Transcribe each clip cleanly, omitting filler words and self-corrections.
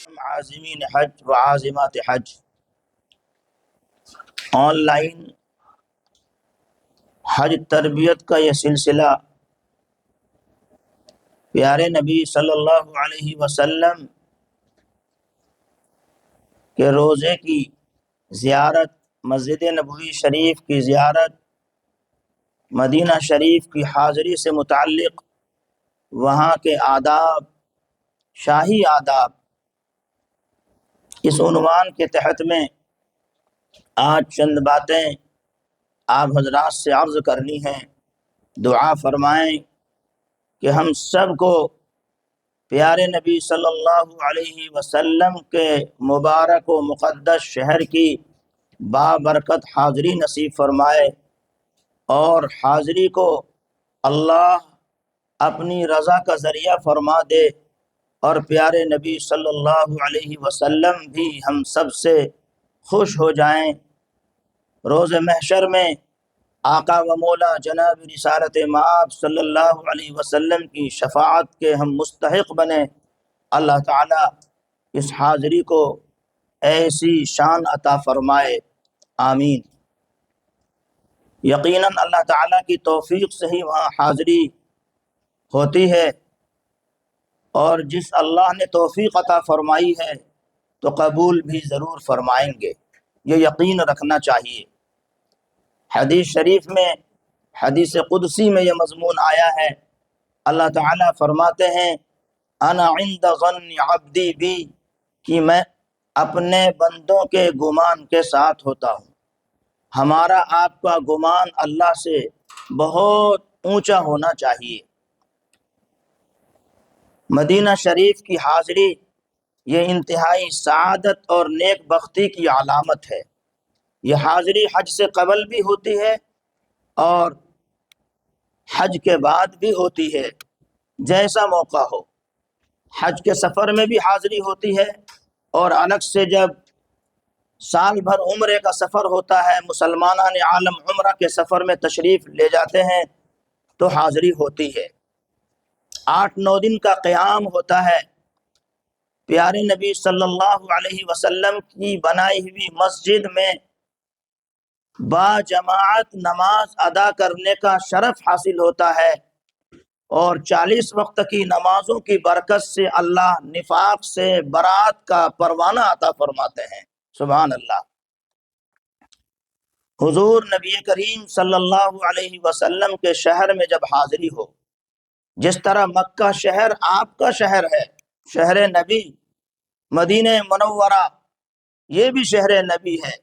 عازمین حج و عازمات حج on line حج تربیت کا یہ سلسلہ پیارے نبی صلی اللہ علیہ وسلم کے روزے کی زیارت، مسجد نبوی شریف کی زیارت، مدینہ شریف کی حاضری سے متعلق وہاں کے آداب، شاہی آداب، اس عنوان کے تحت میں آج چند باتیں آپ حضرات سے عرض کرنی ہیں۔ دعا فرمائیں کہ ہم سب کو پیارے نبی صلی اللہ علیہ وسلم کے مبارک و مقدس شہر کی بابرکت حاضری نصیب فرمائے، اور حاضری کو اللہ اپنی رضا کا ذریعہ فرما دے، اور پیارے نبی صلی اللہ علیہ وسلم بھی ہم سب سے خوش ہو جائیں۔ روز محشر میں آقا و مولا جناب رسالت مآب صلی اللہ علیہ وسلم کی شفاعت کے ہم مستحق بنیں۔ اللہ تعالیٰ اس حاضری کو ایسی شان عطا فرمائے، آمین۔ یقیناً اللہ تعالیٰ کی توفیق سے ہی وہاں حاضری ہوتی ہے، اور جس اللہ نے توفیق عطا فرمائی ہے تو قبول بھی ضرور فرمائیں گے، یہ یقین رکھنا چاہیے۔ حدیث شریف میں، حدیث قدسی میں یہ مضمون آیا ہے، اللہ تعالیٰ فرماتے ہیں انا عند ظن عبدی بی، کہ میں اپنے بندوں کے گمان کے ساتھ ہوتا ہوں۔ ہمارا آپ کا گمان اللہ سے بہت اونچا ہونا چاہیے۔ مدینہ شریف کی حاضری یہ انتہائی سعادت اور نیک بختی کی علامت ہے۔ یہ حاضری حج سے قبل بھی ہوتی ہے اور حج کے بعد بھی ہوتی ہے، جیسا موقع ہو۔ حج کے سفر میں بھی حاضری ہوتی ہے، اور الگ سے جب سال بھر عمرے کا سفر ہوتا ہے، مسلمانان عالم عمرہ کے سفر میں تشریف لے جاتے ہیں تو حاضری ہوتی ہے۔ 8-9 دن کا قیام ہوتا ہے۔ پیارے نبی صلی اللہ علیہ وسلم کی بنائی ہوئی مسجد میں با جماعت نماز ادا کرنے کا شرف حاصل ہوتا ہے، اور 40 وقت کی نمازوں کی برکت سے اللہ نفاق سے برات کا پروانہ عطا فرماتے ہیں۔ سبحان اللہ۔ حضور نبی کریم صلی اللہ علیہ وسلم کے شہر میں جب حاضری ہو، جس طرح مکہ شہر آپ کا شہر ہے، شہر نبی، مدینہ منورہ یہ بھی شہر نبی ہے،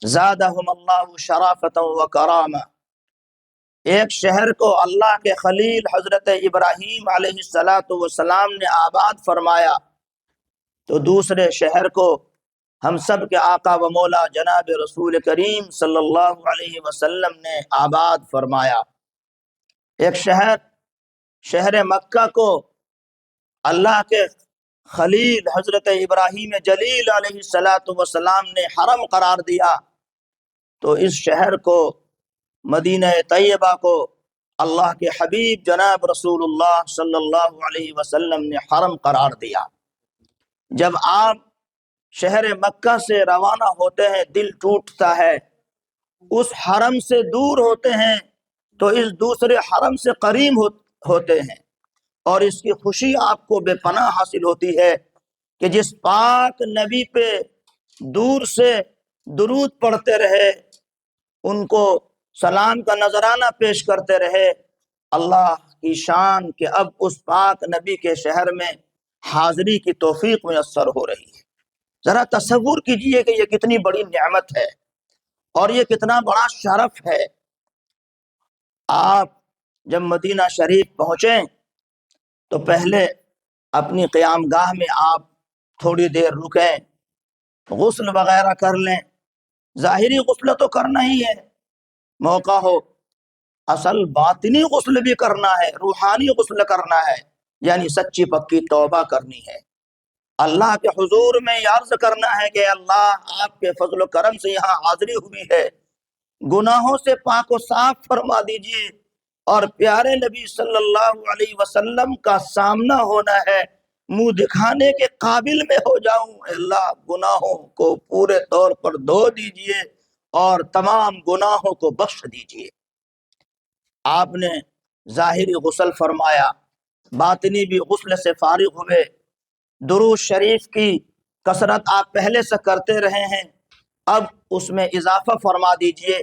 زادہم اللہ شرافۃ و کرامہ۔ ایک شہر کو اللہ کے خلیل حضرت ابراہیم علیہ السلام نے آباد فرمایا، تو دوسرے شہر کو ہم سب کے آقا و مولا جناب رسول کریم صلی اللہ علیہ وسلم نے آباد فرمایا۔ ایک شہر مکہ کو اللہ کے خلیل حضرت ابراہیم جلیل علیہ السلام نے حرم قرار دیا، تو اس شہر کو، مدینہ طیبہ کو، اللہ کے حبیب جناب رسول اللہ صلی اللہ علیہ وسلم نے حرم قرار دیا۔ جب آپ شہر مکہ سے روانہ ہوتے ہیں دل ٹوٹتا ہے، اس حرم سے دور ہوتے ہیں تو اس دوسرے حرم سے قریب ہوتے ہیں، اور اس کی خوشی آپ کو بے پناہ حاصل ہوتی ہے کہ جس پاک نبی پہ دور سے درود پڑھتے رہے، ان کو سلام کا نذرانہ پیش کرتے رہے، اللہ کی شان کہ اب اس پاک نبی کے شہر میں حاضری کی توفیق میسر ہو رہی ہے۔ ذرا تصور کیجئے کہ یہ کتنی بڑی نعمت ہے اور یہ کتنا بڑا شرف ہے۔ آپ جب مدینہ شریف پہنچیں تو پہلے اپنی قیام گاہ میں آپ تھوڑی دیر رکیں، غسل وغیرہ کر لیں۔ ظاہری غسل تو کرنا ہی ہے، موقع ہو، اصل باطنی غسل بھی کرنا ہے، روحانی غسل کرنا ہے، یعنی سچی پکی توبہ کرنی ہے۔ اللہ کے حضور میں یہ عرض کرنا ہے کہ اللہ آپ کے فضل و کرم سے یہاں حاضری ہوئی ہے، گناہوں سے پاک و صاف فرما دیجیے، اور پیارے نبی صلی اللہ علیہ وسلم کا سامنا ہونا ہے، منہ دکھانے کے قابل میں ہو جاؤں، اے اللہ گناہوں کو پورے طور پر دھو دیجئے اور تمام گناہوں کو بخش دیجئے۔ آپ نے ظاہری غسل فرمایا، باطنی بھی غسل سے فارغ ہوئے، درود شریف کی کثرت آپ پہلے سے کرتے رہے ہیں، اب اس میں اضافہ فرما دیجئے۔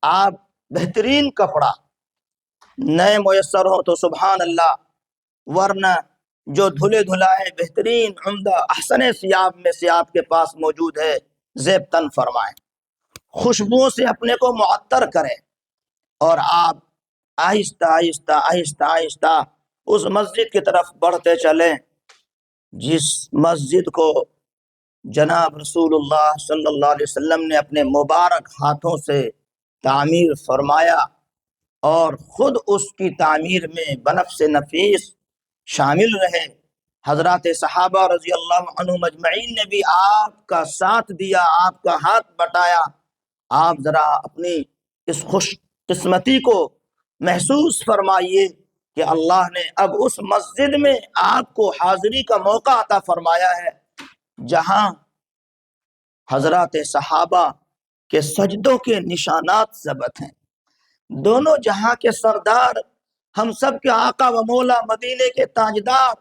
آپ بہترین کپڑا نئے میسر ہو تو سبحان اللہ، ورنہ جو دھلے دھلائے بہترین عمدہ احسن ثیاب میں سے آپ کے پاس موجود ہے، زیب تن فرمائیں، خوشبوؤں سے اپنے کو معطر کریں، اور آپ آہستہ آہستہ آہستہ آہستہ اس مسجد کی طرف بڑھتے چلیں جس مسجد کو جناب رسول اللہ صلی اللہ علیہ وسلم نے اپنے مبارک ہاتھوں سے تعمیر فرمایا، اور خود اس کی تعمیر میں بنفس نفیس شامل رہے۔ حضرات صحابہ رضی اللہ عنہم اجمعین نے بھی آپ کا ساتھ دیا، آپ کا ہاتھ بٹایا۔ آپ ذرا اپنی اس خوش قسمتی کو محسوس فرمائیے کہ اللہ نے اب اس مسجد میں آپ کو حاضری کا موقع عطا فرمایا ہے جہاں حضرات صحابہ کے سجدوں کے نشانات ثبت ہیں۔ دونوں جہاں کے سردار، ہم سب کے آقا و مولا، مدینے کے تاجدار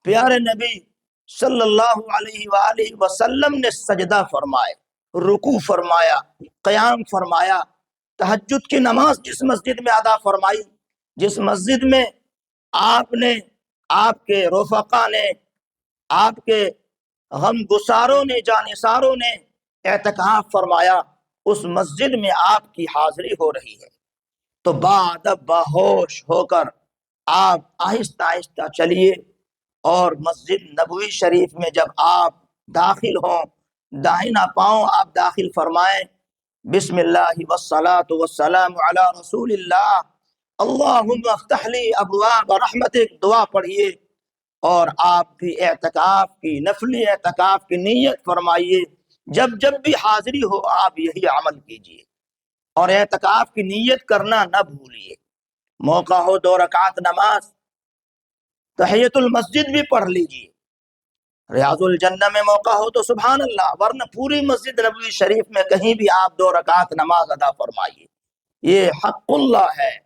پیارے نبی صلی اللہ علیہ وآلہ وسلم نے سجدہ فرمائے، رکوع فرمایا، قیام فرمایا، تہجد کی نماز جس مسجد میں ادا فرمائی، جس مسجد میں آپ نے، آپ کے رفقا نے، آپ کے غم گساروں نے، جانثاروں نے اعتکاف فرمایا، اس مسجد میں آپ کی حاضری ہو رہی ہے۔ تو باادب باہوش ہو کر آپ آہستہ آہستہ چلیے، اور مسجد نبوی شریف میں جب آپ داخل ہوں، داہنا پاؤں آپ داخل فرمائیں، بسم اللہ والصلاة والسلام علی رسول اللہ، اللہم افتح لی ابواب رحمتک، دعا پڑھیے، اور آپ بھی اعتکاف کی، نفلی اعتکاف کی نیت فرمائیے۔ جب جب بھی حاضری ہو آپ یہی عمل کیجیے، اور اعتکاف کی نیت کرنا نہ بھولیے۔ موقع ہو 2 رکعت نماز، تحیت المسجد بھی پڑھ لیجیے، ریاض الجنہ میں موقع ہو تو سبحان اللہ، ورنہ پوری مسجد نبوی شریف میں کہیں بھی آپ 2 رکعت نماز ادا فرمائیے۔ یہ حق اللہ ہے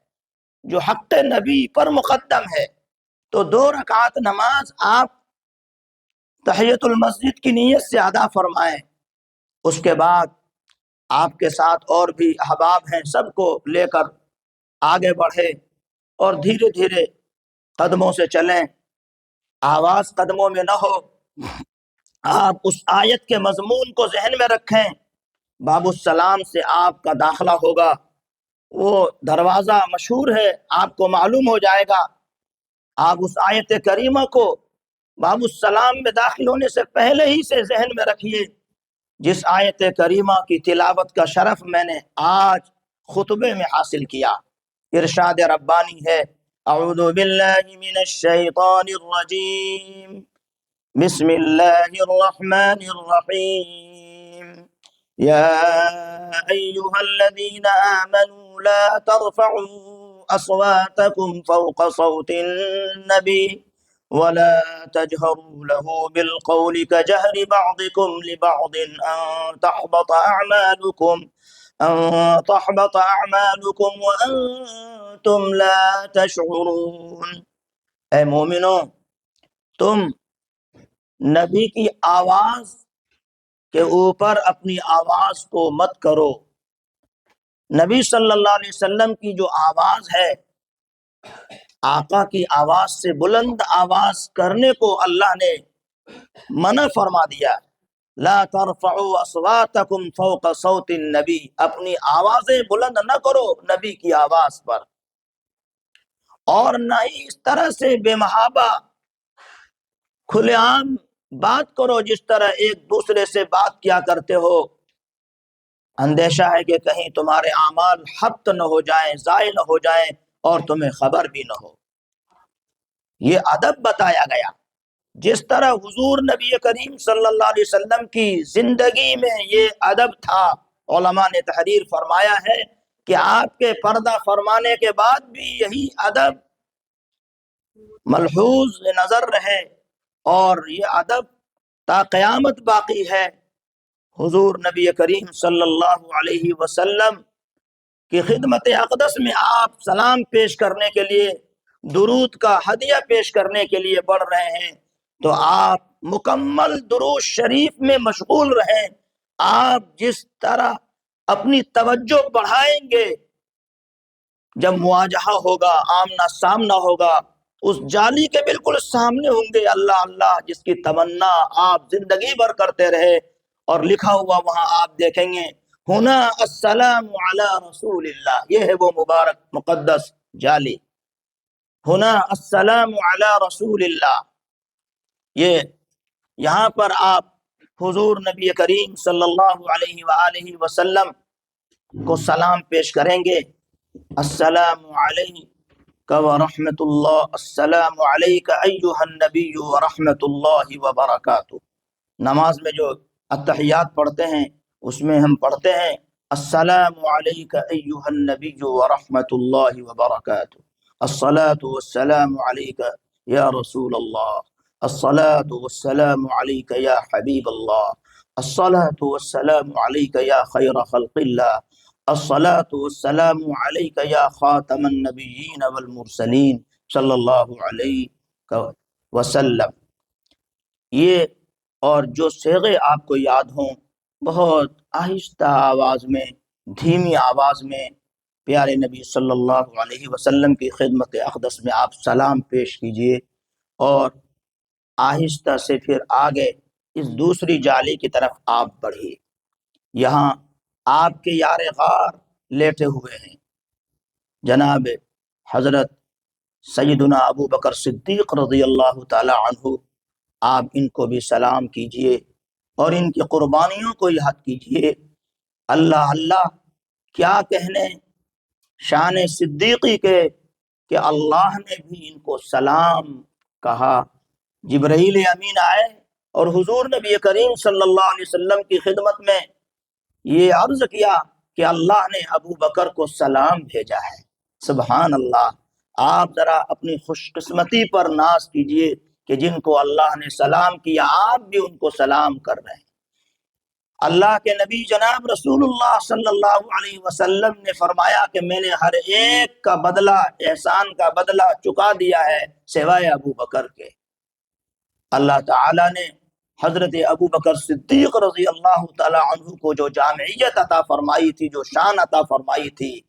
جو حق نبی پر مقدم ہے، تو 2 رکعت نماز آپ تحیت المسجد کی نیت سے ادا فرمائیں۔ اس کے بعد آپ کے ساتھ اور بھی احباب ہیں، سب کو لے کر آگے بڑھے، اور دھیرے دھیرے قدموں سے چلیں، آواز قدموں میں نہ ہو۔ آپ اس آیت کے مضمون کو ذہن میں رکھیں، باب السلام سے آپ کا داخلہ ہوگا، وہ دروازہ مشہور ہے، آپ کو معلوم ہو جائے گا۔ آپ اس آیت کریمہ کو باب السلام میں داخل ہونے سے پہلے ہی سے ذہن میں رکھیے، جس آیت کریمہ کی تلاوت کا شرف میں نے آج خطبے میں حاصل کیا۔ ارشاد ربانی ہے، اعوذ باللہ من الشیطان الرجیم، بسم اللہ الرحمن الرحیم، یا ایہا الذین آمنوا لا ترفعوا اصواتکم فوق صوت النبی ولا تجهروا له بالقول كجهر بعضكم لبعض أن تحبط أعمالكم وأنتم لا تشعرون۔ اے مومنوں، تم نبی کی آواز کے اوپر اپنی آواز کو مت کرو۔ نبی صلی اللہ علیہ وسلم کی جو آواز ہے، آقا کی آواز سے بلند آواز کرنے کو اللہ نے منع فرما دیا۔ لا ترفعوا اصواتکم فوق صوت النبی، اپنی آوازیں بلند نہ کرو نبی کی آواز پر، اور نہ ہی اس طرح سے بے محابہ کھلے عام بات کرو جس طرح ایک دوسرے سے بات کیا کرتے ہو۔ اندیشہ ہے کہ کہیں تمہارے اعمال حبط نہ ہو جائیں، ضائع نہ ہو جائیں، اور تمہیں خبر بھی نہ ہو۔ یہ ادب بتایا گیا، جس طرح حضور نبی کریم صلی اللہ علیہ وسلم کی زندگی میں یہ ادب تھا۔ علماء نے تحریر فرمایا ہے کہ آپ کے پردہ فرمانے کے بعد بھی یہی ادب ملحوظ نظر رہے، اور یہ ادب تا قیامت باقی ہے۔ حضور نبی کریم صلی اللہ علیہ وسلم کی خدمت اقدس میں آپ سلام پیش کرنے کے لیے، درود کا ہدیہ پیش کرنے کے لیے بڑھ رہے ہیں، تو آپ مکمل درود شریف میں مشغول رہیں۔ آپ جس طرح اپنی توجہ بڑھائیں گے، جب مواجہہ ہوگا، آمنا سامنا ہوگا، اس جالی کے بالکل سامنے ہوں گے، اللہ اللہ جس کی تمنا آپ زندگی بھر کرتے رہے، اور لکھا ہوا وہاں آپ دیکھیں گے ہونا السلام علی رسول اللہ، یہ ہے وہ مبارک مقدس جالی، ہونا السلام علی رسول اللہ۔ یہ یہاں پر آپ حضور نبی کریم صلی اللہ علیہ وآلہ وسلم کو سلام پیش کریں گے، السلام علیک ورحمۃ اللہ، السلام علیک ایھا النبی ورحمۃ اللہ وبرکاتہ۔ نماز میں جو التحیات پڑھتے ہیں اس میں ہم پڑھتے ہیں السلام علیک ایھا النبی ورحمۃ اللہ وبرکاتہ، الصلاۃ والسلام علیک یا رسول اللہ، الصلاۃ والسلام علیک یا حبیب اللہ، الصلاۃ والسلام علیک یا خیر خلق اللہ، الصلاۃ والسلام علیک یا خاتم النبیین والمرسلین صلی اللہ علیہ وسلم۔ یہ اور جو صیغے آپ کو یاد ہوں، بہت آہستہ آواز میں، دھیمی آواز میں پیارے نبی صلی اللہ علیہ وسلم کی خدمت اقدس میں آپ سلام پیش کیجئے، اور آہستہ سے پھر آگے اس دوسری جالی کی طرف آپ بڑھیے۔ یہاں آپ کے یار غار لیٹے ہوئے ہیں، جناب حضرت سیدنا ابو بکر صدیق رضی اللہ تعالی عنہ، آپ ان کو بھی سلام کیجئے اور ان کی قربانیوں کو یاد کیجئے۔ اللہ اللہ کیا کہنے شان صدیقی کے کہ اللہ نے بھی ان کو سلام کہا۔ جبرائیل امین آئے اور حضور نبی کریم صلی اللہ علیہ وسلم کی خدمت میں یہ عرض کیا کہ اللہ نے ابو بکر کو سلام بھیجا ہے۔ سبحان اللہ، آپ ذرا اپنی خوش قسمتی پر ناز کیجئے کہ جن کو اللہ نے سلام کیا آپ بھی ان کو سلام کر رہے ہیں۔ اللہ کے نبی جناب رسول اللہ صلی اللہ علیہ وسلم نے فرمایا کہ میں نے ہر ایک کا بدلہ، احسان کا بدلہ چکا دیا ہے سوائے ابو بکر کے۔ اللہ تعالیٰ نے حضرت ابو بکر صدیق رضی اللہ تعالی عنہ کو جو جامعیت عطا فرمائی تھی، جو شان عطا فرمائی تھی،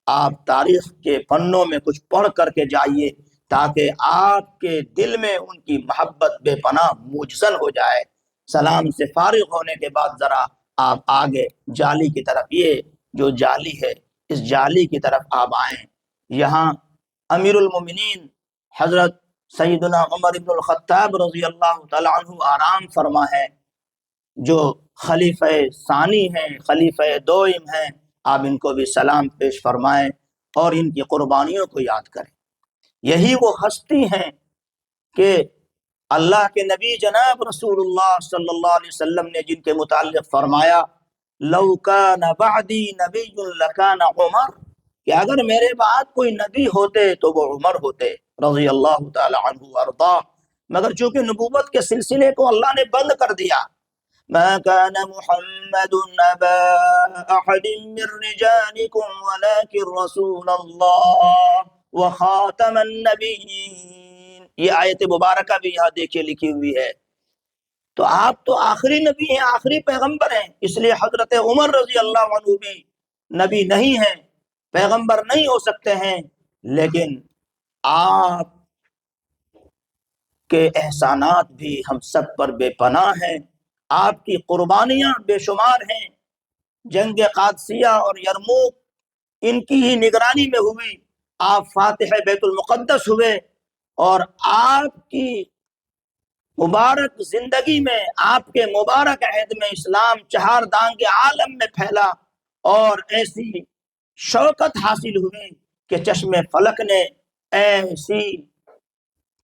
آپ تاریخ کے پنوں میں کچھ پڑھ کر کے جائیے تاکہ آپ کے دل میں ان کی محبت بے پناہ موجزن ہو جائے۔ سلام سے فارغ ہونے کے بعد ذرا آپ آگے جالی کی طرف، یہ جو جالی ہے اس جالی کی طرف آپ آئیں۔ یہاں امیر المومنین حضرت سیدنا عمر بن الخطاب رضی اللہ تعالی عنہ آرام فرما ہے، جو خلیفہ ثانی ہیں، خلیفہ دوئم ہیں، آپ ان کو بھی سلام پیش فرمائیں اور ان کی قربانیوں کو یاد کریں۔ یہی وہ ہستی ہیں کہ اللہ کے نبی جناب رسول اللہ صلی اللہ علیہ وسلم نے جن کے متعلق فرمایا لو کان بعدی نبی لکان عمر، کہ اگر میرے بعد کوئی نبی ہوتے تو وہ عمر ہوتے رضی اللہ تعالی عنہ وارضاہ، مگر چونکہ نبوت کے سلسلے کو اللہ نے بند کر دیا، ما كان محمد ابا احد من رجالكم ولكن رسول الله وخاتم النبيين، یہ آیت مبارکہ بھی یہاں دیکھیے لکھی ہوئی ہے۔ تو آپ تو آخری نبی ہیں، آخری پیغمبر ہیں، اس لیے حضرت عمر رضی اللہ عنہ بھی نبی نہیں ہیں، پیغمبر نہیں ہو سکتے ہیں، لیکن آپ کے احسانات بھی ہم سب پر بے پناہ ہیں، آپ کی قربانیاں بے شمار ہیں۔ جنگ قادسیہ اور یرموک ان کی ہی نگرانی میں ہوئی، آپ فاتح بیت المقدس ہوئے، اور آپ کی مبارک زندگی میں، آپ کے مبارک عہد میں اسلام چہار دانگ کے عالم میں پھیلا، اور ایسی شوکت حاصل ہوئی کہ چشم فلک نے ایسی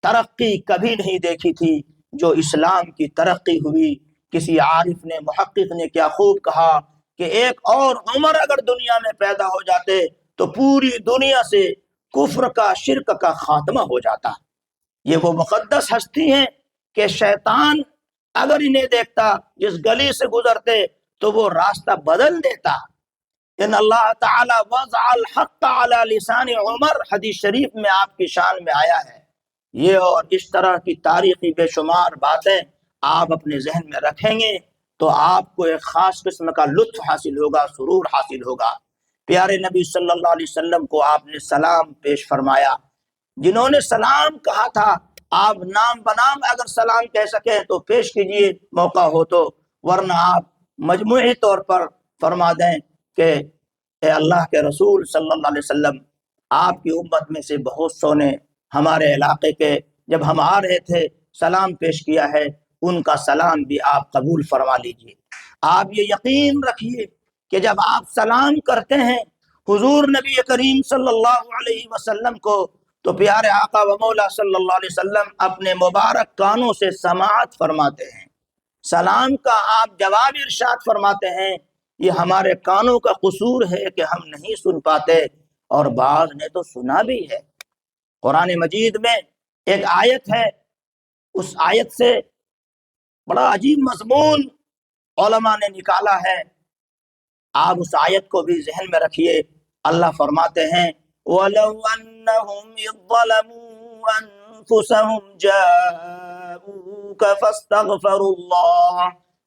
ترقی کبھی نہیں دیکھی تھی جو اسلام کی ترقی ہوئی۔ کسی عارف نے، محقق نے کیا خوب کہا کہ ایک اور عمر اگر دنیا میں پیدا ہو جاتے تو پوری دنیا سے کفر کا، شرک کا خاتمہ ہو جاتا۔ یہ وہ مقدس ہستی ہیں کہ شیطان اگر انہیں دیکھتا جس گلی سے گزرتے تو وہ راستہ بدل دیتا۔ ان اللہ تعالی وضع الحق علی لسان عمر، حدیث شریف میں آپ کی شان میں آیا ہے یہ، اور اس طرح کی تاریخی بے شمار باتیں آپ اپنے ذہن میں رکھیں گے تو آپ کو ایک خاص قسم کا لطف حاصل ہوگا، سرور حاصل ہوگا۔ پیارے نبی صلی اللہ علیہ وسلم کو آپ نے سلام پیش فرمایا، جنہوں نے سلام کہا تھا آپ نام بنام اگر سلام کہہ سکیں تو پیش کیجئے موقع ہو تو، ورنہ آپ مجموعی طور پر فرما دیں کہ اے اللہ کے رسول صلی اللہ علیہ وسلم، آپ کی امت میں سے بہت سو نے ہمارے علاقے کے جب ہم آ رہے تھے سلام پیش کیا ہے، ان کا سلام بھی آپ قبول فرما لیجئے۔ آپ یہ یقین رکھیے کہ جب آپ سلام کرتے ہیں حضور نبی کریم صلی اللہ علیہ وسلم کو، تو پیارے آقا و مولا صلی اللہ علیہ وسلم اپنے مبارک کانوں سے سماعت فرماتے ہیں، سلام کا آپ جواب ارشاد فرماتے ہیں۔ یہ ہمارے کانوں کا قصور ہے کہ ہم نہیں سن پاتے، اور بعض نے تو سنا بھی ہے۔ قرآن مجید میں ایک آیت ہے، اس آیت سے بڑا عجیب مضمون علماء نے نکالا ہے، آپ اس آیت کو بھی ذہن میں رکھیے۔ اللہ فرماتے ہیں وَلَوْ أَنَّهُمْ إِذ ظَّلَمُوا أَنفُسَهُمْ جَاءُوكَ فَاسْتَغْفَرُوا اللَّهَ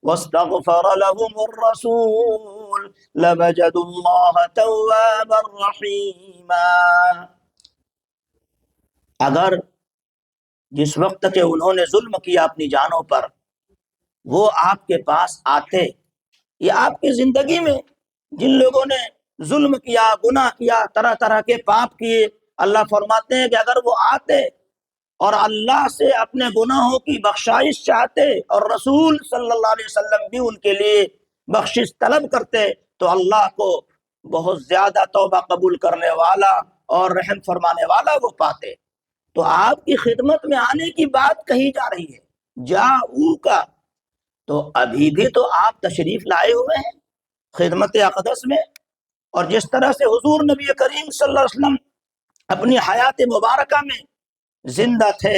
وَاسْتَغْفَرَ لَهُمُ الرَّسُولُ لَوَجَدُوا اللَّهَ تَوَّابًا رَحِيمًا۔ اگر جس وقت کہ انہوں نے ظلم کیا اپنی جانوں پر، وہ آپ کے پاس آتے، یا آپ کی زندگی میں جن لوگوں نے ظلم کیا، گناہ کیا، طرح طرح کے پاپ کیے، اللہ فرماتے ہیں کہ اگر وہ آتے اور اللہ سے اپنے گناہوں کی بخشائش چاہتے اور رسول صلی اللہ علیہ وسلم بھی ان کے لیے بخشش طلب کرتے، تو اللہ کو بہت زیادہ توبہ قبول کرنے والا اور رحم فرمانے والا وہ پاتے۔ تو آپ کی خدمت میں آنے کی بات کہی جا رہی ہے، جاؤ کا، تو ابھی بھی تو آپ تشریف لائے ہوئے ہیں خدمت اقدس میں، اور جس طرح سے حضور نبی کریم صلی اللہ علیہ وسلم اپنی حیات مبارکہ میں زندہ تھے،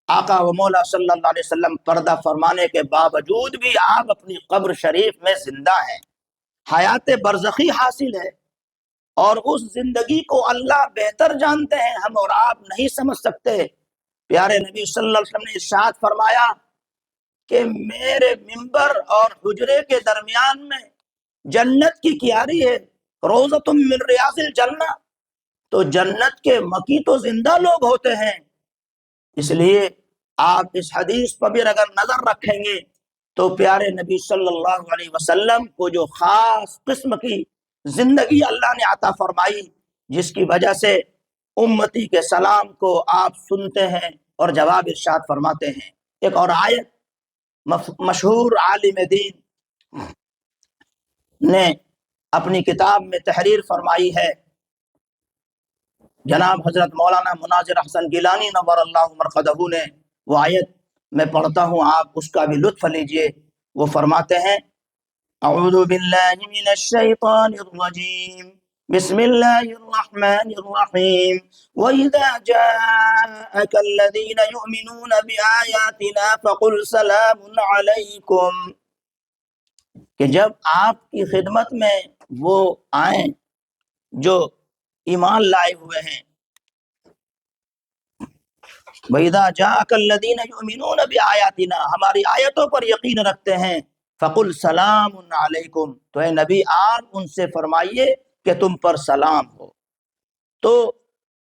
آقا و مولا صلی اللہ علیہ وسلم پردہ فرمانے کے باوجود بھی آپ اپنی قبر شریف میں زندہ ہیں، حیات برزخی حاصل ہے، اور اس زندگی کو اللہ بہتر جانتے ہیں، ہم اور آپ نہیں سمجھ سکتے۔ پیارے نبی صلی اللہ علیہ وسلم نے ارشاد فرمایا کہ میرے منبر اور حجرے کے درمیان میں جنت کی کیاری ہے، روضۃ من ریاض الجنہ، تو جنت کے مکی تو زندہ لوگ ہوتے ہیں۔ اس لیے آپ اس حدیث پر بھی اگر نظر رکھیں گے تو پیارے نبی صلی اللہ علیہ وسلم کو جو خاص قسم کی زندگی اللہ نے عطا فرمائی، جس کی وجہ سے امتی کے سلام کو آپ سنتے ہیں اور جواب ارشاد فرماتے ہیں۔ ایک اور آیت مشہور عالم دین نے اپنی کتاب میں تحریر فرمائی ہے، جناب حضرت مولانا مناظر احسن گیلانی نور اللہ مرقدہ نے، وہ آیت میں پڑھتا ہوں، آپ اس کا بھی لطف لیجئے۔ وہ فرماتے ہیں اعوذ باللہ من الشیطان الرجیم بسم اللہ الرحمن الرحیم وَإِذَا جَاءَكَ الَّذِينَ يُؤْمِنُونَ بِآيَاتِنَا فَقُلْ سَلَامٌ عَلَيْكُمْ، کہ جب آپ کی خدمت میں وہ آئیں جو ایمان لائے ہوئے ہیں، وَإِذَا جَاءَكَ الَّذِينَ يُؤْمِنُونَ بِآيَاتِنَا، ہماری آیتوں پر یقین رکھتے ہیں، فَقُلْ سَلَامٌ عَلَيْكُمْ، تو اے نبی آپ ان سے فرمائیے کہ تم پر سلام ہو۔ تو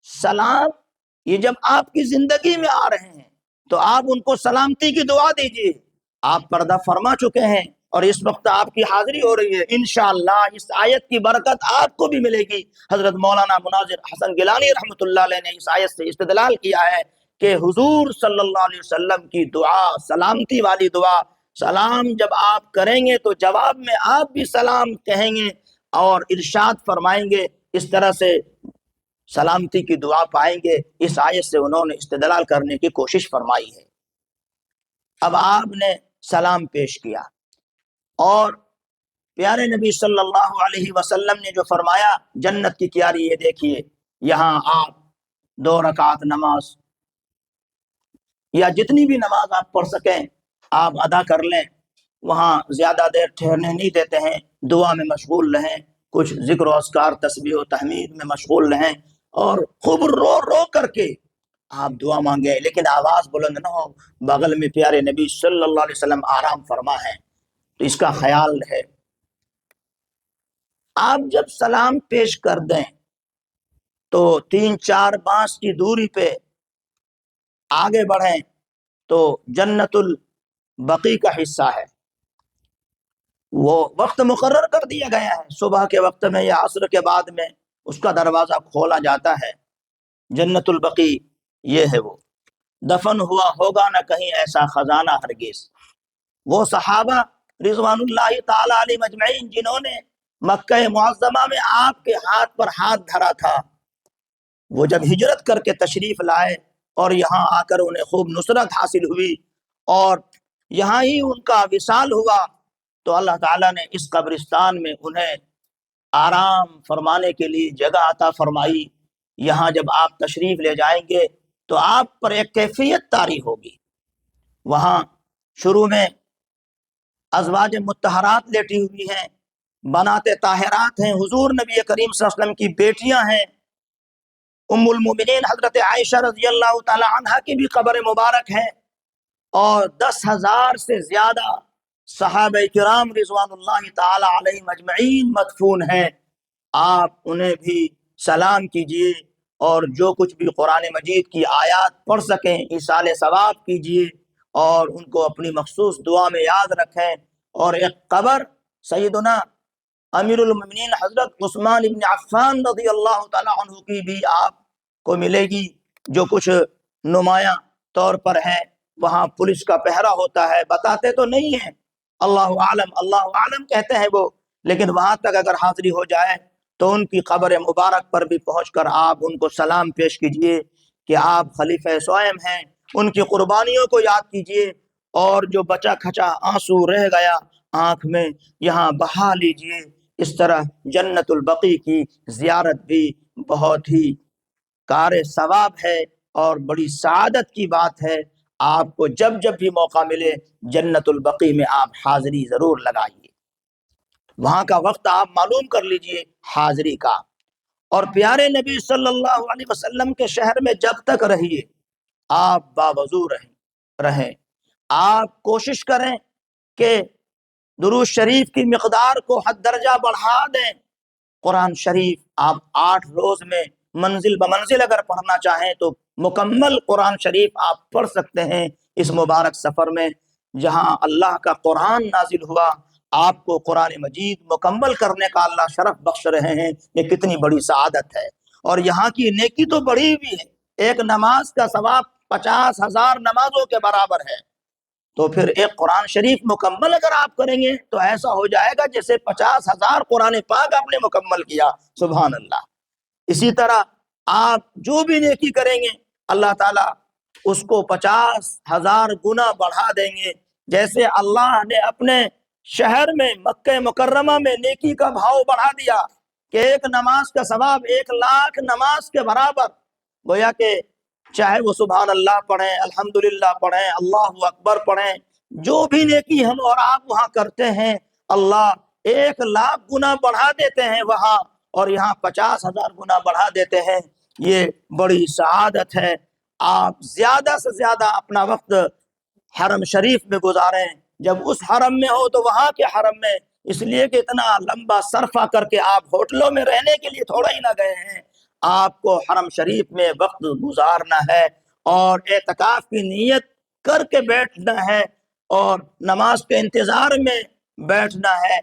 سلام یہ جب آپ کی زندگی میں آ رہے ہیں تو آپ ان کو سلامتی کی دعا دیجیے۔ آپ پردہ فرما چکے ہیں اور اس وقت آپ کی حاضری ہو رہی ہے، انشاءاللہ اس آیت کی برکت آپ کو بھی ملے گی۔ حضرت مولانا مناظر حسن گیلانی رحمۃ اللہ علیہ نے اس آیت سے استدلال کیا ہے کہ حضور صلی اللہ علیہ وسلم کی دعا، سلامتی والی دعا، سلام جب آپ کریں گے تو جواب میں آپ بھی سلام کہیں گے اور ارشاد فرمائیں گے، اس طرح سے سلامتی کی دعا پائیں گے۔ اس آیت سے انہوں نے استدلال کرنے کی کوشش فرمائی ہے۔ اب آپ نے سلام پیش کیا، اور پیارے نبی صلی اللہ علیہ وسلم نے جو فرمایا جنت کی کیاری، یہ دیکھیے یہاں آپ 2 رکعت نماز یا جتنی بھی نماز آپ پڑھ سکیں آپ ادا کر لیں، وہاں زیادہ دیر ٹھہرنے نہیں دیتے ہیں، دعا میں مشغول رہیں، کچھ ذکر و اذکار تسبیح و تحمید میں مشغول رہیں، اور خوب رو رو کر کے آپ دعا مانگیں، لیکن آواز بلند نہ ہو، بغل میں پیارے نبی صلی اللہ علیہ وسلم آرام فرما ہے، تو اس کا خیال ہے۔ آپ جب سلام پیش کر دیں تو 3-4 بانس کی دوری پہ آگے بڑھیں تو جنت البقیع کا حصہ ہے، وہ وقت مقرر کر دیا گیا ہے، صبح کے وقت میں یا عصر کے بعد میں اس کا دروازہ کھولا جاتا ہے۔ جنت البقیع یہ ہے، وہ دفن ہوا ہوگا نہ کہیں ایسا خزانہ ہرگز۔ وہ صحابہ رضوان اللہ تعالی علیہ مجمعین جنہوں نے مکہ معظمہ میں آپ کے ہاتھ پر ہاتھ دھرا تھا، وہ جب ہجرت کر کے تشریف لائے اور یہاں آ کر انہیں خوب نصرت حاصل ہوئی اور یہاں ہی ان کا وصال ہوا، تو اللہ تعالیٰ نے اس قبرستان میں انہیں آرام فرمانے کے لیے جگہ عطا فرمائی۔ یہاں جب آپ تشریف لے جائیں گے تو آپ پر ایک کیفیت طاری ہوگی۔ وہاں شروع میں ازواج مطہرات لیٹی ہوئی ہیں، بنات طاہرات ہیں، حضور نبی کریم صلی اللہ علیہ وسلم کی بیٹیاں ہیں، ام المومنین حضرت عائشہ رضی اللہ تعالی عنہا کی بھی قبر مبارک ہے، اور 10,000 سے زیادہ صحابہ کرام رضوان اللہ تعالی علیہ مجمعین مدفون ہیں۔ آپ انہیں بھی سلام کیجئے، اور جو کچھ بھی قرآن مجید کی آیات پڑھ سکیں ایصال ثواب کیجئے، اور ان کو اپنی مخصوص دعا میں یاد رکھیں۔ اور ایک قبر سیدنا امیر المومنین حضرت عثمان بن عفان رضی اللہ تعالی عنہ کی بھی آپ کو ملے گی، جو کچھ نمایاں طور پر ہے۔ وہاں پولیس کا پہرا ہوتا ہے، بتاتے تو نہیں ہیں، اللہ عالم کہتے ہیں وہ، لیکن وہاں تک اگر حاضری ہو جائے تو ان کی قبر مبارک پر بھی پہنچ کر آپ ان کو سلام پیش کیجئے کہ آپ خلیفہ صائم ہیں، ان کی قربانیوں کو یاد کیجئے، اور جو بچا کھچا آنسو رہ گیا آنکھ میں یہاں بہا لیجئے۔ اس طرح جنت البقیع کی زیارت بھی بہت ہی کار ثواب ہے اور بڑی سعادت کی بات ہے۔ آپ کو جب جب بھی موقع ملے جنت البقیع میں آپ حاضری ضرور لگائیے، وہاں کا وقت آپ معلوم کر لیجئے حاضری کا۔ اور پیارے نبی صلی اللہ علیہ وسلم کے شہر میں جب تک رہیے آپ باوضو رہیں، آپ کوشش کریں کہ درود شریف کی مقدار کو حد درجہ بڑھا دیں۔ قرآن شریف آپ 8 روز میں منزل بمنزل اگر پڑھنا چاہیں تو مکمل قرآن شریف آپ پڑھ سکتے ہیں اس مبارک سفر میں، جہاں اللہ کا قرآن نازل ہوا۔ آپ کو قرآن مجید مکمل کرنے کا اللہ شرف بخش رہے ہیں، یہ کتنی بڑی سعادت ہے۔ اور یہاں کی نیکی تو بڑی بھی ہے، ایک نماز کا ثواب 50,000 نمازوں کے برابر ہے، تو پھر ایک قرآن شریف مکمل اگر آپ کریں گے تو ایسا ہو جائے گا جیسے 50,000 قرآن پاک آپ نے مکمل کیا، سبحان اللہ۔ اسی طرح آپ جو بھی نیکی کریں گے اللہ تعالیٰ اس کو 50,000 گنا بڑھا دیں گے۔ جیسے اللہ نے اپنے شہر میں مکہ مکرمہ میں نیکی کا بھاؤ بڑھا دیا کہ ایک نماز کا ثواب 1,00,000 نماز کے برابر، گویا کہ چاہے وہ سبحان اللہ پڑھیں، الحمدللہ پڑھیں، اللہ اکبر پڑھیں، جو بھی نیکی ہم اور آپ وہاں کرتے ہیں اللہ 1,00,000 گنا بڑھا دیتے ہیں وہاں، اور یہاں 50,000 گنا بڑھا دیتے ہیں۔ یہ بڑی سعادت ہے۔ آپ زیادہ سے زیادہ اپنا وقت حرم شریف میں گزاریں، جب اس حرم میں ہو تو وہاں کے حرم میں، اس لیے کہ اتنا لمبا صرفہ کر کے آپ ہوٹلوں میں رہنے کے لیے تھوڑا ہی نہ گئے ہیں، آپ کو حرم شریف میں وقت گزارنا ہے اور اعتکاف کی نیت کر کے بیٹھنا ہے اور نماز کے انتظار میں بیٹھنا ہے،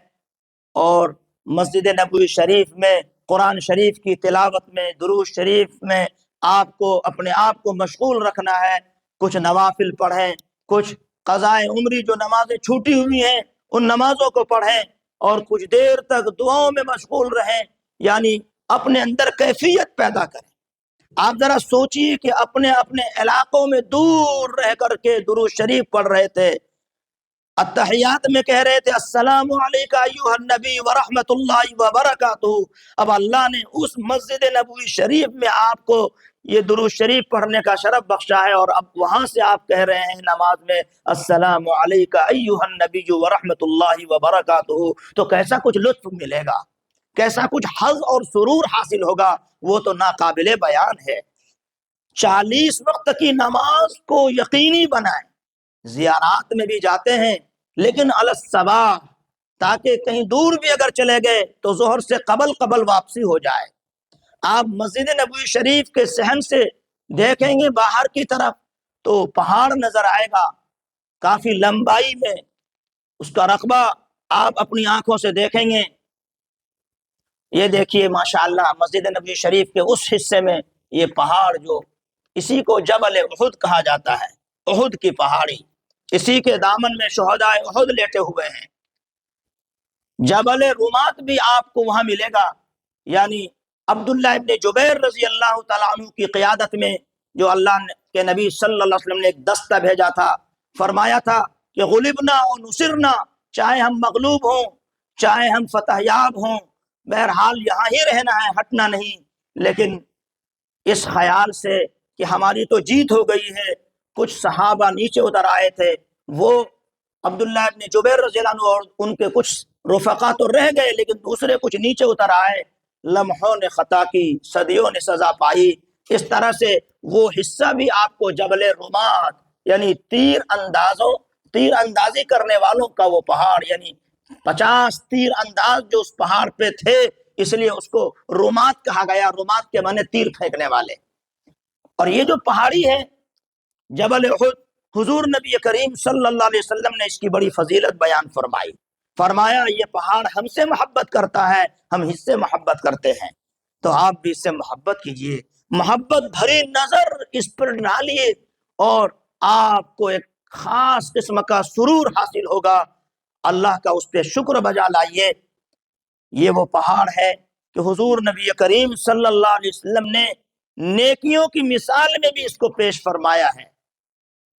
اور مسجد نبوی شریف میں قرآن شریف کی تلاوت میں، درود شریف میں آپ کو اپنے آپ کو مشغول رکھنا ہے۔ کچھ نوافل پڑھیں، کچھ قضاء عمری جو نمازیں چھوٹی ہوئی ہیں ان نمازوں کو پڑھیں، اور کچھ دیر تک دعاؤں میں مشغول رہیں، یعنی اپنے اندر کیفیت پیدا کریں۔ آپ ذرا سوچئے کہ اپنے اپنے علاقوں میں دور رہ کر کے درود شریف پڑھ رہے تھے، اتحیات میں کہہ رہے تھے السلام علیکہ ایھا النبی ورحمۃ اللہ وبرکاتہ، اب اللہ نے اس مسجد نبوی شریف میں آپ کو یہ درود شریف پڑھنے کا شرف بخشا ہے، اور اب وہاں سے آپ کہہ رہے ہیں نماز میں السلام علیکہ ایھا النبی ورحمۃ اللہ وبرکاتہ، تو کیسا کچھ لطف ملے گا، کیسا کچھ حظ اور سرور حاصل ہوگا، وہ تو ناقابل بیان ہے۔ 40 وقت کی نماز کو یقینی بنائیں، زیارات میں بھی جاتے ہیں لیکن علی الصباح، تاکہ کہیں دور بھی اگر چلے گئے تو ظہر سے قبل واپسی ہو جائے۔ آپ مسجد نبوی شریف کے صحن سے دیکھیں گے باہر کی طرف تو پہاڑ نظر آئے گا کافی لمبائی میں، اس کا رقبہ آپ اپنی آنکھوں سے دیکھیں گے۔ یہ دیکھیے ماشاءاللہ مسجد نبوی شریف کے اس حصے میں یہ پہاڑ، جو اسی کو جبل احد کہا جاتا ہے، احد کی پہاڑی، اسی کے دامن میں شہداء احد لیٹے ہوئے ہیں۔ جبل رومات بھی آپ کو وہاں ملے گا، یعنی عبداللہ ابن جبیر رضی اللہ تعالیٰ عنہ کی قیادت میں جو اللہ کے نبی صلی اللہ علیہ وسلم نے ایک دستہ بھیجا تھا، فرمایا تھا کہ غلبنا و نصرنا، چاہے ہم مغلوب ہوں چاہے ہم فتح یاب ہوں، بہرحال یہاں ہی رہنا ہے، ہٹنا نہیں۔ لیکن اس خیال سے کہ ہماری تو جیت ہو گئی ہے، کچھ صحابہ نیچے اتر آئے تھے، وہ عبداللہ ابن جبیر رضی اللہ عنہ اور ان کے کچھ رفقا تو رہ گئے لیکن دوسرے کچھ نیچے اتر آئے۔ لمحوں نے خطا کی، صدیوں نے سزا پائی۔ اس طرح سے وہ حصہ بھی آپ کو جبل رومات، یعنی تیر اندازی کرنے والوں کا وہ پہاڑ، یعنی 50 تیر انداز جو اس پہاڑ پہ تھے، اس لیے اس کو رومات کہا گیا۔ رومات کے معنی تیر پھینکنے والے۔ اور یہ جو پہاڑی ہے جبل احد، حضور نبی کریم صلی اللہ علیہ وسلم نے اس کی بڑی فضیلت بیان فرمائی، فرمایا یہ پہاڑ ہم سے محبت کرتا ہے، ہم اس سے محبت کرتے ہیں، تو آپ بھی اس سے محبت کیجئے، محبت بھری نظر اس پر ڈالیے، اور آپ کو ایک خاص قسم کا سرور حاصل ہوگا، اللہ کا اس پہ شکر بجا لائیے۔ یہ وہ پہاڑ ہے کہ حضور نبی کریم صلی اللہ علیہ وسلم نے نیکیوں کی مثال میں بھی اس کو پیش فرمایا ہے۔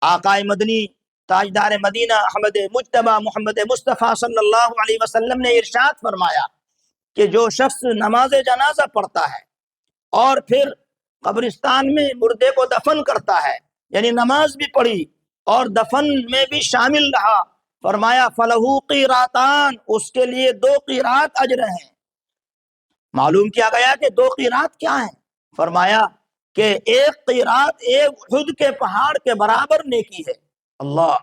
آقائے مدنی تاجدار مدینہ احمد مجتبی محمد مصطفیٰ صلی اللہ علیہ وسلم نے ارشاد فرمایا کہ جو شخص نماز جنازہ پڑھتا ہے اور پھر قبرستان میں مردے کو دفن کرتا ہے، یعنی نماز بھی پڑھی اور دفن میں بھی شامل رہا، فرمایا فلہو قیراتان، اس کے لیے 2 قیرات اجر ہیں۔ معلوم کیا گیا کہ 2 قیرات کیا ہیں؟ فرمایا کہ 1 قیرات ایک احد کے پہاڑ کے برابر نیکی ہے۔ اللہ،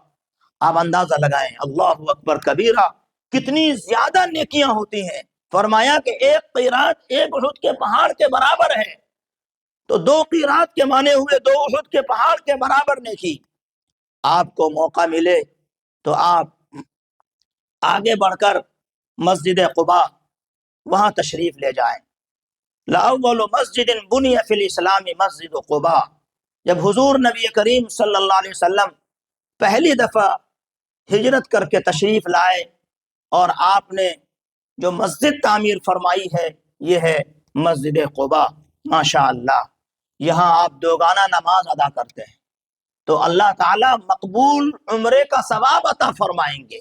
آپ اندازہ لگائیں، اللہ اکبر کبیرہ، کتنی زیادہ نیکیاں ہوتی ہیں۔ فرمایا کہ 1 قیرات ایک احد کے پہاڑ کے برابر ہے، تو 2 قیرات کے معنی ہوئے 2 احد کے پہاڑ کے برابر نیکی۔ آپ کو موقع ملے تو آپ آگے بڑھ کر مسجد قباء وہاں تشریف لے جائیں۔ لأول مسجد بنی فی الاسلام مسجد قباء، جب حضور نبی کریم صلی اللہ علیہ وسلم پہلی دفعہ ہجرت کر کے تشریف لائے اور آپ نے جو مسجد تعمیر فرمائی ہے یہ ہے مسجد قباء۔ ماشاءاللہ، یہاں آپ 2 گانا نماز ادا کرتے ہیں تو اللہ تعالی مقبول عمرے کا ثواب عطا فرمائیں گے۔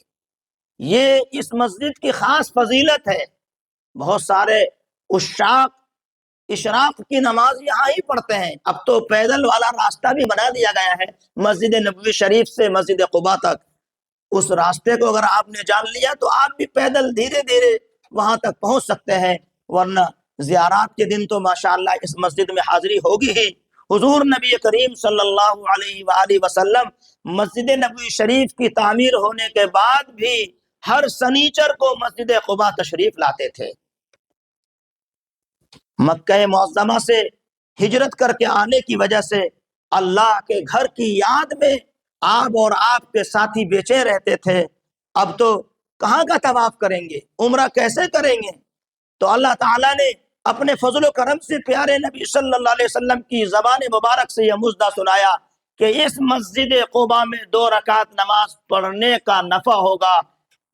یہ اس مسجد کی خاص فضیلت ہے۔ بہت سارے اشراق کی نماز یہاں ہی پڑھتے ہیں۔ اب تو پیدل والا راستہ بھی بنا دیا گیا ہے مسجد نبوی شریف سے مسجد قباء تک۔ اس راستے کو اگر آپ نے جان لیا تو آپ بھی پیدل دھیرے دھیرے وہاں تک پہنچ سکتے ہیں، ورنہ زیارات کے دن تو ماشاءاللہ اس مسجد میں حاضری ہوگی ہی۔ حضور نبی کریم صلی اللہ علیہ وآلہ وسلم مسجد نبوی شریف کی تعمیر ہونے کے بعد بھی ہر سنیچر کو مسجد قباء تشریف لاتے تھے۔ مکہ معظمہ سے ہجرت کر کے آنے کی وجہ سے اللہ کے گھر کی یاد میں آپ اور آپ کے ساتھی بے چین رہتے تھے۔ اب تو کہاں کا طواف کریں گے، عمرہ کیسے کریں گے؟ تو اللہ تعالیٰ نے اپنے فضل و کرم سے پیارے نبی صلی اللہ علیہ وسلم کی زبان مبارک سے یہ مژدہ سنایا کہ اس مسجد قباء میں 2 رکعت نماز پڑھنے کا نفع ہوگا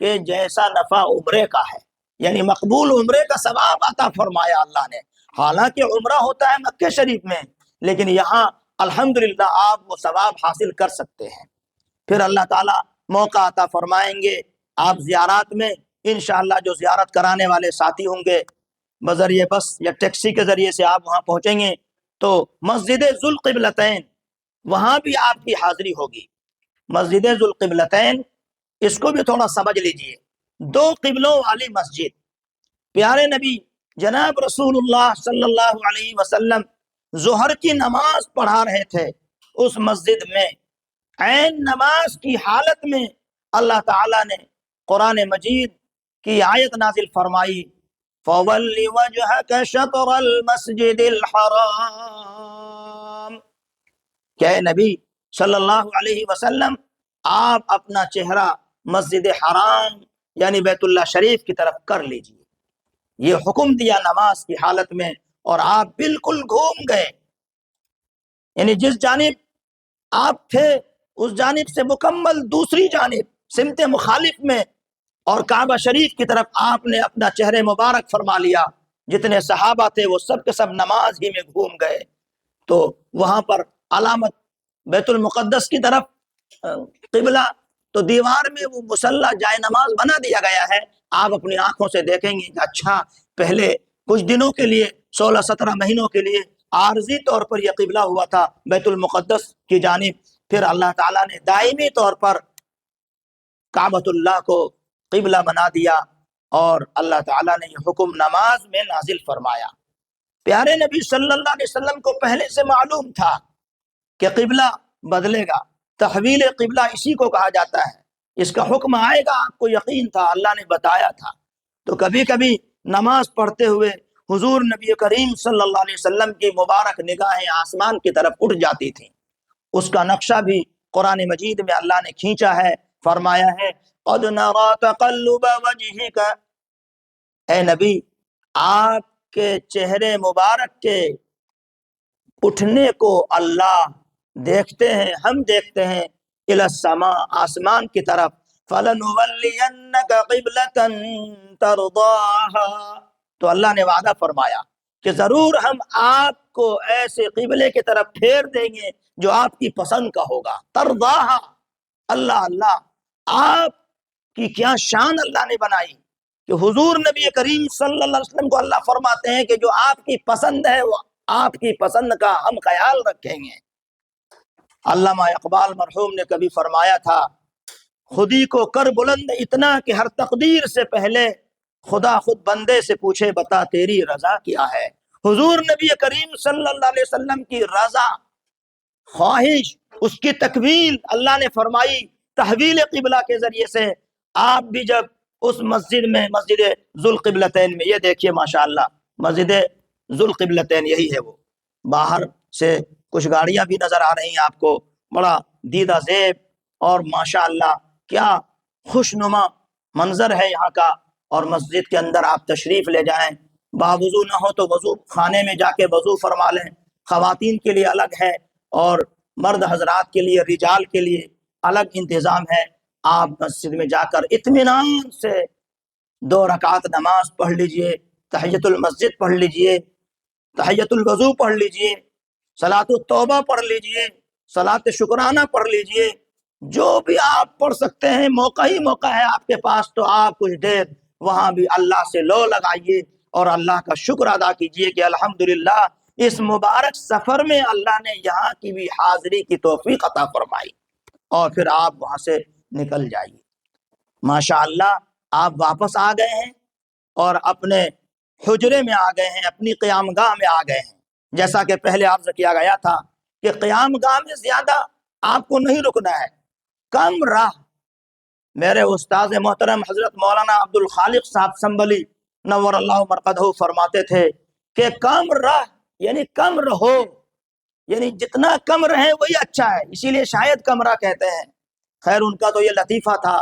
کہ جیسا نفع عمرے کا ہے، یعنی مقبول عمرے کا ثواب عطا فرمایا اللہ نے۔ حالانکہ عمرہ ہوتا ہے مکہ شریف میں، لیکن یہاں الحمدللہ آپ وہ ثواب حاصل کر سکتے ہیں۔ پھر اللہ تعالیٰ موقع عطا فرمائیں گے، آپ زیارات میں انشاءاللہ جو زیارت کرانے والے ساتھی ہوں گے، بذریعہ بس یا ٹیکسی کے ذریعے سے آپ وہاں پہنچیں گے تو مسجد ذوالقبلتین وہاں بھی آپ کی حاضری ہوگی۔ مسجد ذوالقبلتین اس کو بھی تھوڑا سمجھ لیجئے، دو قبلوں والی مسجد۔ پیارے نبی جناب رسول اللہ صلی اللہ علیہ وسلم ظہر کی نماز پڑھا رہے تھے اس مسجد میں، عین نماز کی حالت میں اللہ تعالیٰ نے قرآن مجید کی آیت نازل فرمائی، فَوَلِّ وَجْهَكَ شَطْرَ الْمَسْجِدِ الْحَرَامِ، کہ اے نبی صلی اللہ علیہ وسلم آپ اپنا چہرہ مسجد حرام یعنی بیت اللہ شریف کی طرف کر لیجئے۔ یہ حکم دیا نماز کی حالت میں، اور آپ بالکل گھوم گئے، یعنی جس جانب آپ تھے اس جانب سے مکمل دوسری جانب سمت مخالف میں، اور کعبہ شریف کی طرف آپ نے اپنا چہرے مبارک فرما لیا۔ جتنے صحابہ تھے وہ سب کے سب نماز ہی میں گھوم گئے۔ تو وہاں پر علامت بیت المقدس کی طرف قبلہ، تو دیوار میں وہ مصلی جائے نماز بنا دیا گیا ہے۔ آپ اپنی آنکھوں سے دیکھیں گے کہ اچھا پہلے کچھ دنوں کے لیے 16-17 مہینوں کے لیے عارضی طور پر یہ قبلہ ہوا تھا بیت المقدس کی جانب، پھر اللہ تعالیٰ نے دائمی طور پر کعبۃ اللہ کو قبلہ بنا دیا، اور اللہ تعالیٰ نے یہ حکم نماز میں نازل فرمایا۔ پیارے نبی صلی اللہ علیہ وسلم کو پہلے سے معلوم تھا کہ قبلہ بدلے گا، تحویل قبلہ اسی کو کہا جاتا ہے، اس کا حکم آئے گا، آپ کو یقین تھا، اللہ نے بتایا تھا۔ تو کبھی کبھی نماز پڑھتے ہوئے حضور نبی کریم صلی اللہ علیہ وسلم کی مبارک نگاہیں آسمان کی طرف اٹھ جاتی تھیں۔ اس کا نقشہ بھی قرآن مجید میں اللہ نے کھینچا ہے، فرمایا ہے قَدْ نَرَى تَقَلُّبَ وَجْهِكَ، اے نبی آپ کے چہرے مبارک کے اٹھنے کو اللہ دیکھتے ہیں، ہم دیکھتے ہیں، الی السماء آسمان کی طرف، فَلَنُوَلِّيَنَّكَ قِبْلَةً تَرْضَاهَا، تو اللہ نے وعدہ فرمایا کہ ضرور ہم آپ کو ایسے قبلے کی طرف پھیر دیں گے جو آپ کی پسند کا ہوگا۔ ترضاہا، اللہ اللہ، آپ کی کیا شان اللہ نے بنائی کہ حضور نبی کریم صلی اللہ علیہ وسلم کو اللہ فرماتے ہیں کہ جو آپ کی پسند ہے وہ آپ کی پسند کا ہم خیال رکھیں گے۔ علامہ اقبال مرحوم نے کبھی فرمایا تھا، خودی کو کر بلند اتنا کہ ہر تقدیر سے پہلے خدا خود بندے سے پوچھے بتا تیری رضا کیا ہے۔ حضور نبی کریم صلی اللہ علیہ وسلم کی رضا، خواہش، اس کی تکمیل اللہ نے فرمائی تحویل قبلہ کے ذریعے سے۔ آپ بھی جب اس مسجد میں، مسجد ذوالقبلتین میں، یہ دیکھیے ماشاءاللہ مسجد ذوالقبلتین یہی ہے، وہ باہر سے کچھ گاڑیاں بھی نظر آ رہی ہیں آپ کو، بڑا دیدہ زیب اور ماشاءاللہ کیا خوشنما منظر ہے یہاں کا۔ اور مسجد کے اندر آپ تشریف لے جائیں، باوضو نہ ہو تو وضو خانے میں جا کے وضو فرما لیں، خواتین کے لیے الگ ہے اور مرد حضرات کے لیے، رجال کے لیے الگ انتظام ہے۔ آپ مسجد میں جا کر اطمینان سے 2 رکعت نماز پڑھ لیجئے، تحیۃ المسجد پڑھ لیجئے، تحیۃ الوضو پڑھ لیجئے، صلاۃ التوبہ پڑھ لیجئے، صلاۃ شکرانہ پڑھ لیجئے، جو بھی آپ پڑھ سکتے ہیں، موقع ہی موقع ہے آپ کے پاس، تو آپ کچھ دیر وہاں بھی اللہ سے لو لگائیے اور اللہ کا شکر ادا کیجئے کہ الحمدللہ اس مبارک سفر میں اللہ نے یہاں کی بھی حاضری کی توفیق عطا فرمائی، اور پھر آپ وہاں سے نکل جائیے۔ ماشاءاللہ آپ واپس آ گئے ہیں اور اپنے حجرے میں آ گئے ہیں، اپنی قیام گاہ میں آ گئے ہیں۔ جیسا کہ پہلے عرض کیا گیا تھا کہ قیام گاہ میں زیادہ آپ کو نہیں رکنا ہے، کم راہ۔ میرے استاد محترم حضرت مولانا عبد الخالق صاحب سنبلی نور اللہ مرقدہ فرماتے تھے کہ کم راہ یعنی کم رہو، یعنی جتنا کم رہے وہی اچھا ہے، اسی لیے شاید کم راہ کہتے ہیں۔ خیر ان کا تو یہ لطیفہ تھا۔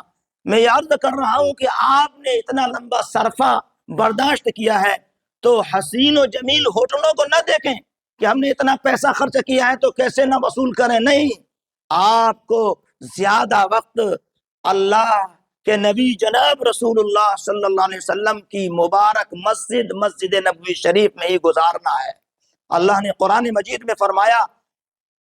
میں یہ عرض کر رہا ہوں کہ آپ نے اتنا لمبا صرفہ برداشت کیا ہے تو حسین و جمیل ہوٹلوں کو نہ دیکھیں کہ ہم نے اتنا پیسہ خرچ کیا ہے تو کیسے نہ وصول کریں، نہیں، آپ کو زیادہ وقت اللہ کے نبی جناب رسول اللہ صلی اللہ علیہ وسلم کی مبارک مسجد نبوی شریف میں ہی گزارنا ہے۔ اللہ نے قرآن مجید میں فرمایا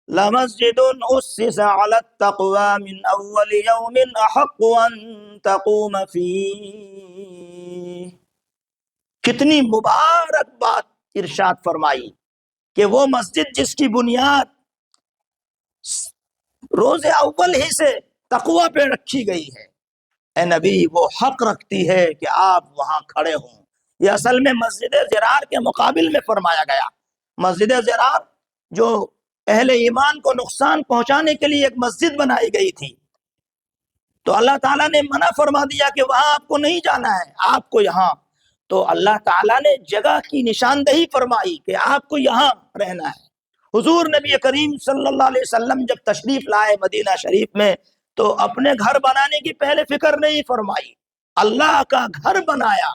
لَمَسْجِدٌ أُسِّسَ عَلَى التَّقْوَى مِنْ أَوَّلِ يَوْمٍ أَحَقُّ أَن تَقُومَ فِيهِ، کتنی مبارک بات ارشاد فرمائی کہ وہ مسجد جس کی بنیاد روز اول ہی سے تقوی پہ رکھی گئی ہے، اے نبی وہ حق رکھتی ہے کہ آپ وہاں کھڑے ہوں۔ یہ اصل میں مسجد ضرار کے مقابل میں فرمایا گیا۔ مسجد ضرار جو اہل ایمان کو نقصان پہنچانے کے لیے ایک مسجد بنائی گئی تھی، تو اللہ تعالیٰ نے منع فرما دیا کہ وہاں آپ کو نہیں جانا ہے، آپ کو یہاں۔ تو اللہ تعالیٰ نے جگہ کی نشاندہی فرمائی کہ آپ کو یہاں رہنا ہے۔ حضور نبی کریم صلی اللہ علیہ وسلم جب تشریف لائے مدینہ شریف میں تو اپنے گھر بنانے کی پہلے فکر نہیں فرمائی، اللہ کا گھر بنایا۔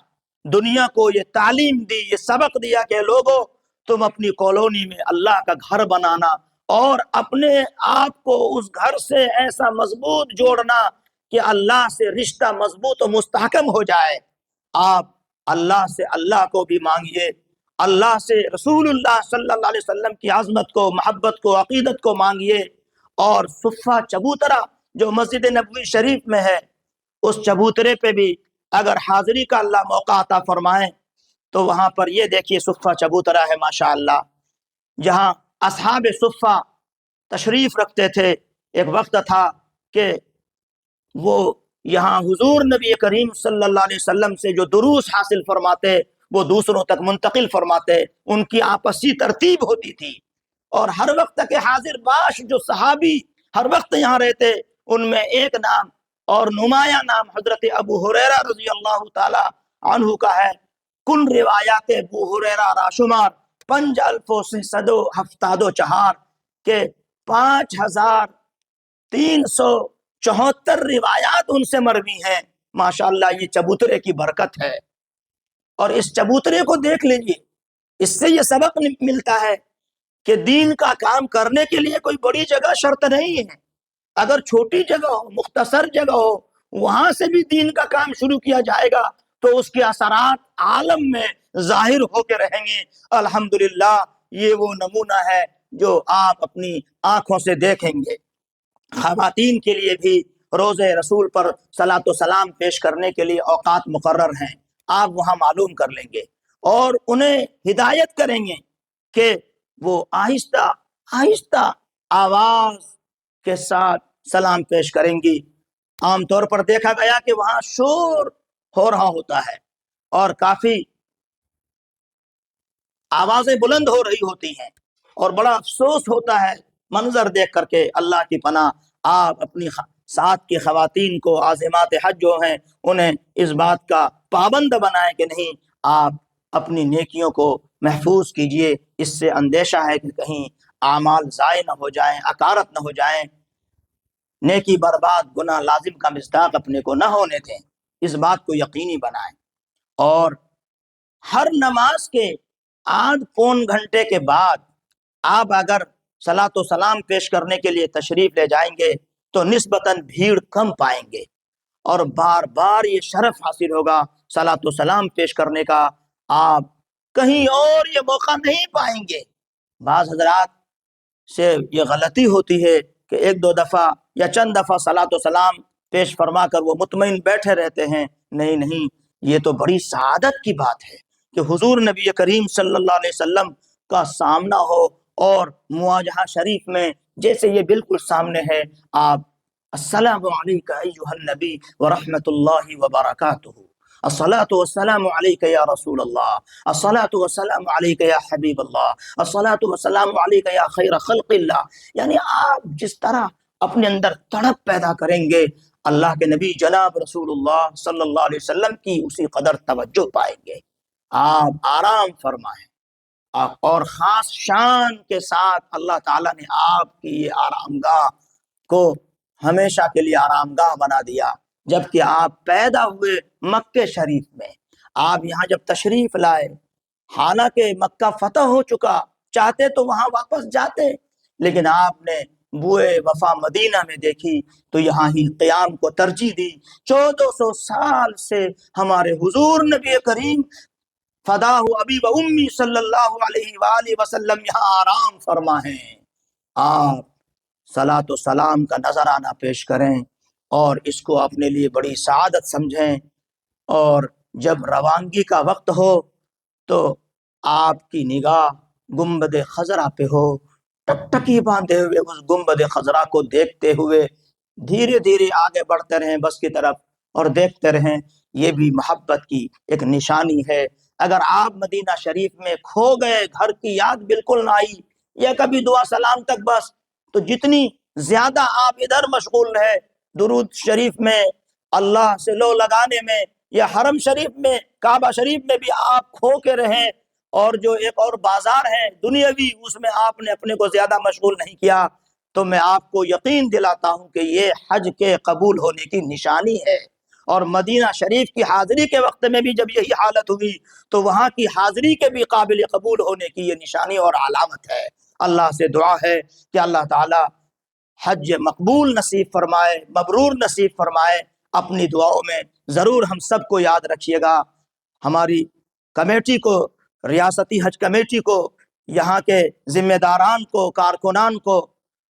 دنیا کو یہ تعلیم دی، یہ سبق دیا کہ لوگوں تم اپنی کالونی میں اللہ کا گھر بنانا اور اپنے آپ کو اس گھر سے ایسا مضبوط جوڑنا کہ اللہ سے رشتہ مضبوط و مستحکم ہو جائے۔ آپ اللہ سے اللہ کو بھی مانگیے، اللہ سے رسول اللہ صلی اللہ علیہ وسلم کی عظمت کو، محبت کو، عقیدت کو مانگیے، اور صفہ چبوترا جو مسجد نبوی شریف میں ہے، اس چبوترے پہ بھی اگر حاضری کا اللہ موقع عطا فرمائے تو وہاں پر یہ دیکھیے صفہ چبوترا ہے ماشاءاللہ، جہاں اصحاب صفہ تشریف رکھتے تھے۔ ایک وقت تھا کہ وہ یہاں حضور نبی کریم صلی اللہ علیہ وسلم سے جو دروس حاصل فرماتے وہ دوسروں تک منتقل فرماتے، ان کی آپسی ترتیب ہوتی تھی، اور ہر وقت کے حاضر باش جو صحابی ہر وقت یہاں رہتے، ان میں ایک نام اور نمایاں نام حضرت ابو ہریرہ رضی اللہ تعالی عنہ کا ہے۔ کل روایات ابو ہریرہ را شمار 5374 کے 5374 روایات ان سے مروی ہیں۔ ماشاءاللہ یہ چبوترے کی برکت ہے، اور اس چبوترے کو دیکھ لیجیے، اس سے یہ سبق ملتا ہے کہ دین کا کام کرنے کے لیے کوئی بڑی جگہ شرط نہیں ہے۔ اگر چھوٹی جگہ ہو، مختصر جگہ ہو، وہاں سے بھی دین کا کام شروع کیا جائے گا تو اس کے اثرات عالم میں ظاہر ہو کے رہیں گے۔ الحمدللہ یہ وہ نمونہ ہے جو آپ اپنی آنکھوں سے دیکھیں گے۔ خواتین کے لیے بھی روز رسول پر صلاۃ و سلام پیش کرنے کے لیے اوقات مقرر ہیں، آپ وہاں معلوم کر لیں گے اور انہیں ہدایت کریں گے کہ وہ آہستہ آہستہ آواز کے ساتھ سلام پیش کریں گی۔ عام طور پر دیکھا گیا کہ وہاں شور ہو رہا ہوتا ہے اور کافی آوازیں بلند ہو رہی ہوتی ہیں، اور بڑا افسوس ہوتا ہے منظر دیکھ کر کے۔ اللہ کی پناہ آپ اپنی ساتھ کی خواتین کو، عازمات حج جو ہیں، انہیں اس بات کا پابند بنائیں کہ نہیں، آپ اپنی نیکیوں کو محفوظ کیجئے۔ اس سے اندیشہ ہے کہ کہیں اعمال ضائع نہ ہو جائیں، اکارت نہ ہو جائیں، نیکی برباد، گناہ لازم کا مصداق اپنے کو نہ ہونے دیں، اس بات کو یقینی بنائیں۔ اور ہر نماز کے آدھ پون گھنٹے کے بعد آپ اگر صلاۃ و سلام پیش کرنے کے لیے تشریف لے جائیں گے تو نسبتاً بھیڑ کم پائیں گے، اور بار بار یہ شرف حاصل ہوگا صلاۃ و سلام پیش کرنے کا، آپ کہیں اور یہ موقع نہیں پائیں گے۔ بعض حضرات سے یہ غلطی ہوتی ہے کہ ایک دو دفعہ یا چند دفعہ صلاۃ و سلام پیش فرما کر وہ مطمئن بیٹھے رہتے ہیں۔ نہیں نہیں، یہ تو بڑی سعادت کی بات ہے کہ حضور نبی کریم صلی اللہ علیہ وسلم کا سامنا ہو، اور مواجہہ شریف میں جیسے یہ بالکل سامنے ہے، آپ السلام علیکہ ایھا النبی ورحمۃ اللہ وبرکاتہ، الصلاۃ والسلام علیک یا رسول اللہ، الصلاۃ والسلام علیک یا حبیب اللہ، الصلاۃ والسلام علیک یا خیر خلق اللہ۔ یعنی آپ جس طرح اپنے اندر تڑپ پیدا کریں گے، اللہ کے نبی جناب رسول اللہ صلی اللہ علیہ وسلم کی اسی قدر توجہ پائیں گے۔ آپ آرام فرمائیں، اور خاص شان کے ساتھ اللہ تعالیٰ نے آپ کی یہ آرام گاہ کو ہمیشہ کے لیے آرام گاہ بنا دیا۔ جبکہ آپ پیدا ہوئے مکہ شریف میں، آپ یہاں جب تشریف لائے، حالانکہ مکہ فتح ہو چکا، چاہتے تو وہاں واپس جاتے، لیکن آپ نے بوئے وفا مدینہ میں دیکھی تو یہاں ہی قیام کو ترجیح دی۔ 1400 سال سے ہمارے حضور نبی کریم فداہ ابی و امی صلی اللہ علیہ وآلہ وسلم یہاں آرام فرما ہیں۔ آپ صلاۃ و سلام کا نذرانہ پیش کریں اور اس کو اپنے لیے بڑی سعادت سمجھیں، اور جب روانگی کا وقت ہو تو آپ کی نگاہ گنبد خضرا پہ ہو، ٹکٹکی باندھے ہوئے اس گنبد خضرا کو دیکھتے ہوئے دھیرے دھیرے آگے بڑھتے رہیں بس کی طرف اور دیکھتے رہیں، یہ بھی محبت کی ایک نشانی ہے۔ اگر آپ مدینہ شریف میں کھو گئے، گھر کی یاد بالکل نہ آئی، یا کبھی دعا سلام تک بس، تو جتنی زیادہ آپ ادھر مشغول رہے درود شریف میں، اللہ سے لو لگانے میں، یا حرم شریف میں، کعبہ شریف میں بھی آپ کھو کے رہیں، اور جو ایک اور بازار ہے دنیاوی، اس میں آپ نے اپنے کو زیادہ مشغول نہیں کیا، تو میں آپ کو یقین دلاتا ہوں کہ یہ حج کے قبول ہونے کی نشانی ہے۔ اور مدینہ شریف کی حاضری کے وقت میں بھی جب یہی حالت ہوئی تو وہاں کی حاضری کے بھی قابل قبول ہونے کی یہ نشانی اور علامت ہے۔ اللہ سے دعا ہے کہ اللہ تعالی حج مقبول نصیب فرمائے، مبرور نصیب فرمائے۔ اپنی دعاؤں میں ضرور ہم سب کو یاد رکھیے گا، ہماری کمیٹی کو، ریاستی حج کمیٹی کو، یہاں کے ذمہ داران کو، کارکنان کو،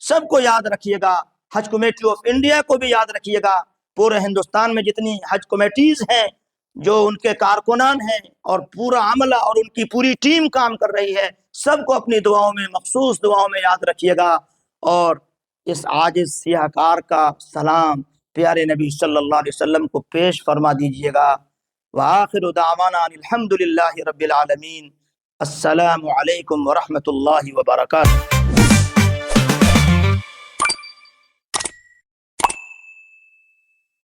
سب کو یاد رکھیے گا، حج کمیٹی آف انڈیا کو بھی یاد رکھیے گا۔ پورے ہندوستان میں جتنی حج کمیٹیز ہیں، جو ان کے کارکنان ہیں اور پورا عملہ اور ان کی پوری ٹیم کام کر رہی ہے، سب کو اپنی دعاؤں میں، مخصوص دعاؤں میں یاد رکھیے گا، اور اس عاجز سیاہ کار کا سلام پیارے نبی صلی اللہ علیہ وسلم کو پیش فرما دیجیے گا۔ وآخر دعوانا ان الحمد للہ رب العالمین۔ السلام علیکم ورحمۃ اللہ وبرکاتہ۔